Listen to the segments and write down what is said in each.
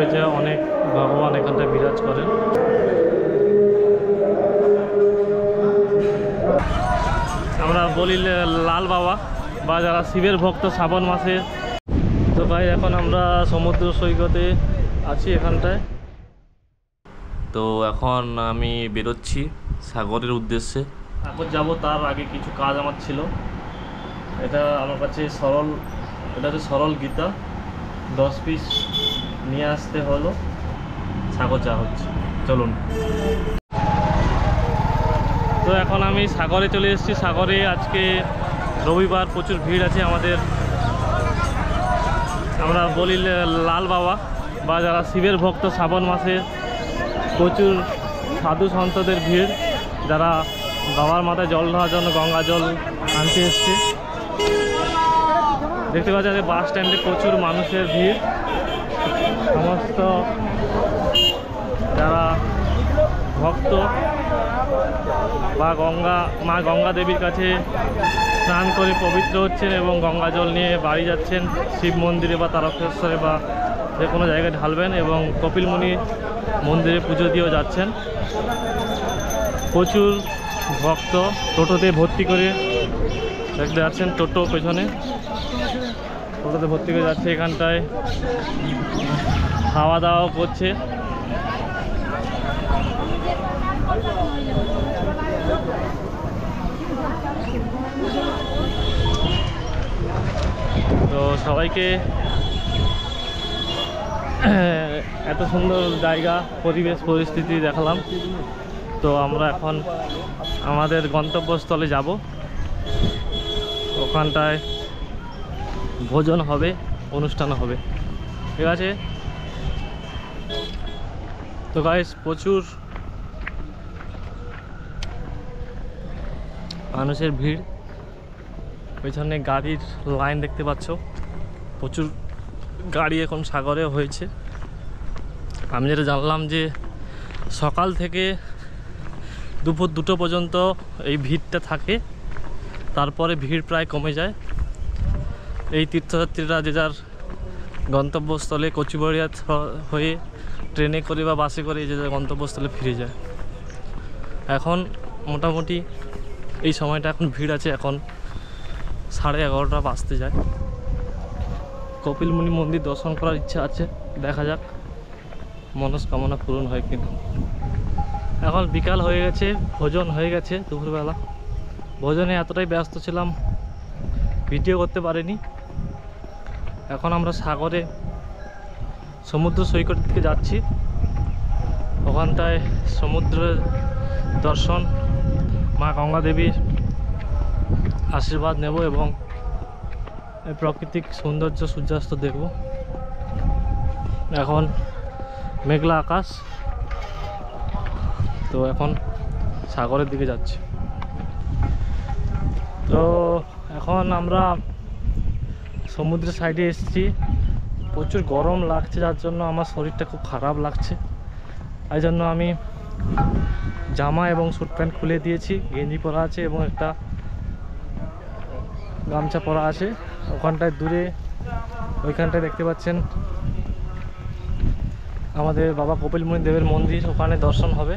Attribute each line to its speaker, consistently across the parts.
Speaker 1: হয়েছে, অনেক ভগবান এখানটায় বিরাজ করেন। আমরা বলি লাল বাবা বা যারা শিবের ভক্ত শ্রাবণ মাসে। তো ভাই এখন আমরা সমুদ্র সৈকতে আছি এখানটায়। তো এখন আমি বেরোচ্ছি সাগরের উদ্দেশ্যে। সাগর যাব, তার আগে কিছু কাজ আমার ছিল। এটা আমার কাছে এটা হচ্ছে সরল গীতা 10 পিস নিয়ে আসতে হলো। সাগর যা হচ্ছে, চলুন। তো এখন আমি সাগরে চলে এসেছি। সাগরে আজকে রবিবার, প্রচুর ভিড় আছে আমাদের। আমরা বলি লাল বাবা বা যারা শিবের ভক্ত শ্রাবণ মাসে প্রচুর সাধু সন্তদের ভিড়, যারা বাবার মাথায় জল ঢালার জন্য গঙ্গা জল আনতে এসছে। দেখতে পাচ্ছেন বাস স্ট্যান্ডে প্রচুর মানুষের ভিড়। সমস্ত যারা ভক্ত বা মা গঙ্গা দেবীর কাছে স্নান করে পবিত্র হচ্ছেন এবং গঙ্গা জল নিয়ে বাড়ি যাচ্ছেন শিব মন্দিরে বা তারকেশ্বরে বা যে কোনো জায়গায় ঢালবেন, এবং কপিলমুনি মন্দিরে পুজো দিয়েও যাচ্ছেন। প্রচুর ভক্ত টোটোতে ভর্তি করে দেখতে যাচ্ছেন, টোটো পেছনে টোটোতে ভর্তি করে যাচ্ছে। এখানটায় খাওয়া দাওয়া করছে। তো সবাইকে এত সুন্দর জায়গা, পরিবেশ, পরিস্থিতি দেখালাম। তো আমরা এখন আমাদের গন্তব্যস্থলে যাব। ওখানটায় ভোজন হবে, অনুষ্ঠান হবে, ঠিক আছে? তো গাইস, প্রচুর মানুষের ভিড়। পেছনে গাড়ির লাইন দেখতে পাচ্ছ, প্রচুর গাড়ি এখন সাগরে হয়েছে। আমি যেটা জানলাম যে সকাল থেকে দুপুর 2টো পর্যন্ত এই ভিড়টা থাকে, তারপরে ভিড় প্রায় কমে যায়। এই তীর্থযাত্রীরা যে যার গন্তব্যস্থলে কচুবাড়িয়া হয়ে ট্রেনে করে বা বাসে করে যে যার গন্তব্যস্থলে ফিরে যায়। এখন মোটামুটি এই সময়টা এখন ভিড় আছে। এখন 11:30 বাজতে যায়। কপিলমুনি মন্দির দর্শন করার ইচ্ছা আছে, দেখা যাক মনস্কামনা পূরণ হয় কিনা। এখন বিকাল হয়ে গেছে, ভোজন হয়ে গেছে দুপুরবেলা। ভোজনে এতটাই ব্যস্ত ছিলাম ভিডিও করতে পারিনি। এখন আমরা সাগরে সমুদ্র সৈকত দিকে যাচ্ছি। ওখানটায় সমুদ্রের দর্শন, মা গঙ্গা দেবীর আশীর্বাদ নেব এবং প্রাকৃতিক সৌন্দর্য, সূর্যাস্ত দেখব। এখন মেঘলা আকাশ, তো এখন সাগরের দিকে যাচ্ছি। তো এখন আমরা সমুদ্রের সাইডে এসেছি। প্রচুর গরম লাগছে, যার জন্য আমার শরীরটা খুব খারাপ লাগছে। তাই জন্য আমি জামা এবং স্যুট প্যান্ট খুলে দিয়েছি, গেঞ্জি পরা আছে এবং একটা গামছা পরা আছে। ওখানটায় দূরে ওইখানটায় দেখতে পাচ্ছেন আমাদের বাবা কপিলমুনি দেবের মন্দির, ওখানে দর্শন হবে।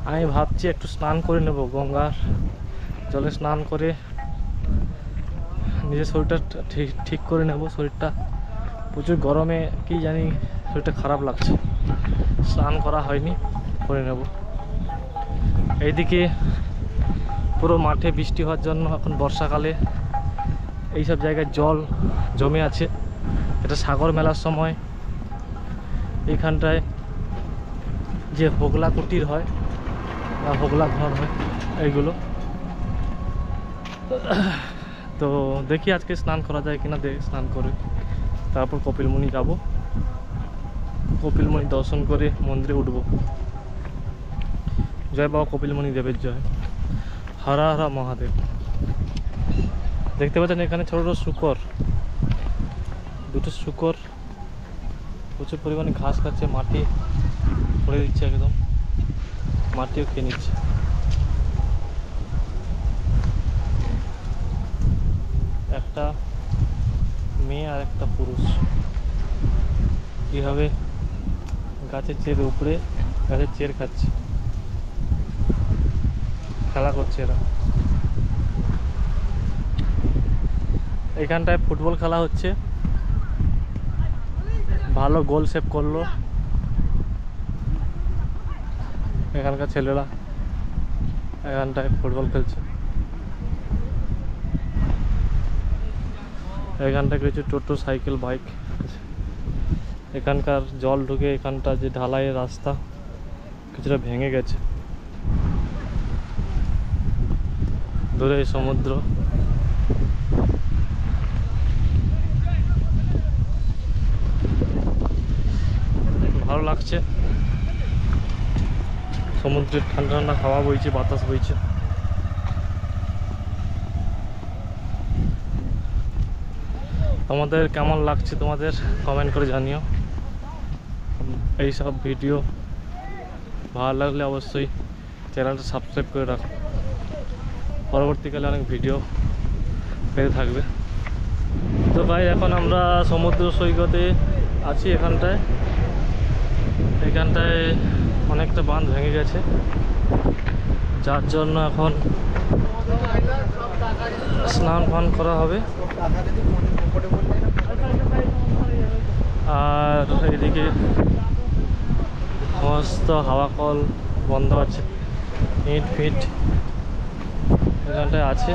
Speaker 1: আমি ভাবছি একটু স্নান করে নেব, গঙ্গার জলে স্নান করে নিজের শরীরটা ঠিক করে নেব। শরীরটা প্রচুর গরমে কি জানি শরীরটা খারাপ লাগছে, স্নান করা হয়নি, করে নেব। এইদিকে পুরো মাঠে বৃষ্টি হওয়ার জন্য এখন বর্ষাকালে এইসব জায়গায় জল জমে আছে। এটা সাগর মেলার সময় এইখানটায় যে হোগলা কুটির হয় বা হোগলা ঘর হয় এইগুলো। তো দেখি আজকে স্নান করা যায় কিনা, স্নান করে তারপর কপিলমুনি যাব। কপিলমুনি দর্শন করে মন্দিরে উঠব। জয় বাবা কপিলমুনি দেবের জয়, হর হর মহাদেব। দেখতে পাচ্ছেন এখানে ছোট ছোট শুকর, দুটো শুকর প্রচুর পরিমাণে ঘাস খাচ্ছে, মাটি ভরে দিচ্ছে, একদম মাটিও খেয়ে নিচ্ছে। একটা মেয়ে আর একটা পুরুষ, কীভাবে গাছের চের উপরে গাছের চের খাচ্ছে, খেলা করছে এরা। এখানটায় ফুটবল খেলা হচ্ছে, ভালো গোল সেভ করলো এখানকার ছেলেরা, এখানটায় ফুটবল খেলছে। এখানটায় কিছু টোটো সাইকেল বাইক আছে। এখানকার জল ঢুকে এখানটা যে ঢালাইয়ের রাস্তা কিছুটা ভেঙে গেছে। দূরে সমুদ্র, ভালো লাগছে। সমুদ্রের ঠান্ডা ঠান্ডা হাওয়া বইছে, বাতাস বইছে। তোমাদের কেমন লাগছে তোমাদের কমেন্ট করে জানিও। এই সব ভিডিও ভালো লাগলে অবশ্যই চ্যানেলটা সাবস্ক্রাইব করে রাখো, পরবর্তীকালে অনেক ভিডিও পেতে থাকবে। তো ভাই এখন আমরা সমুদ্র সৈকতে আছি। এখানটায় অনেকটা বাঁধ ভেঙে গেছে, যার জন্য এখন স্নান ফান করা হবে। আর এদিকে সমস্ত হাওয়া কল বন্ধ আছে, ইট ফিট এখানটায় আছে।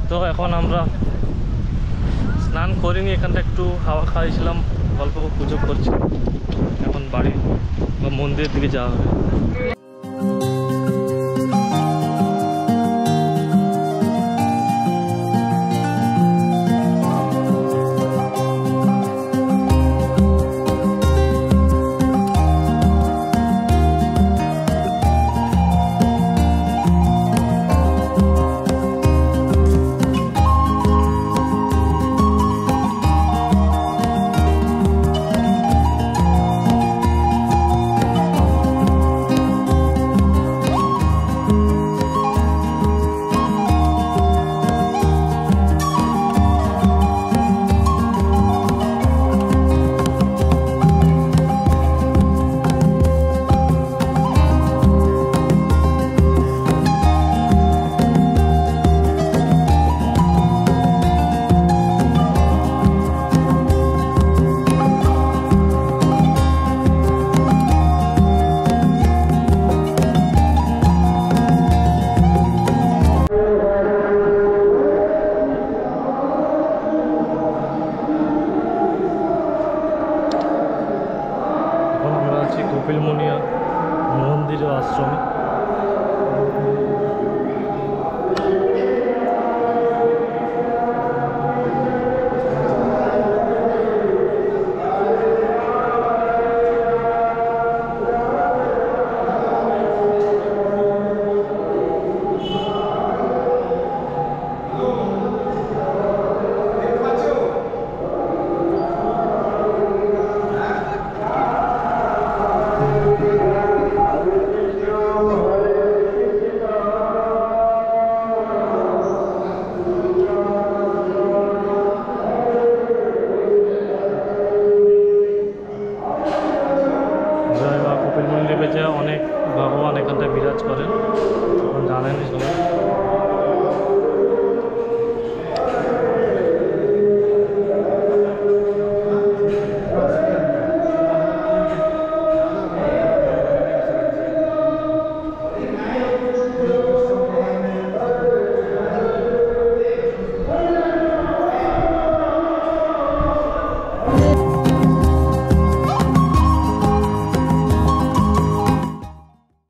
Speaker 1: তো এখন আমরা স্নান করিনি, এখানটা একটু হাওয়া খাইছিলাম, গল্প গুজব করছি। এখন বাড়ি বা মন্দিরের দিকে যাওয়া হবে।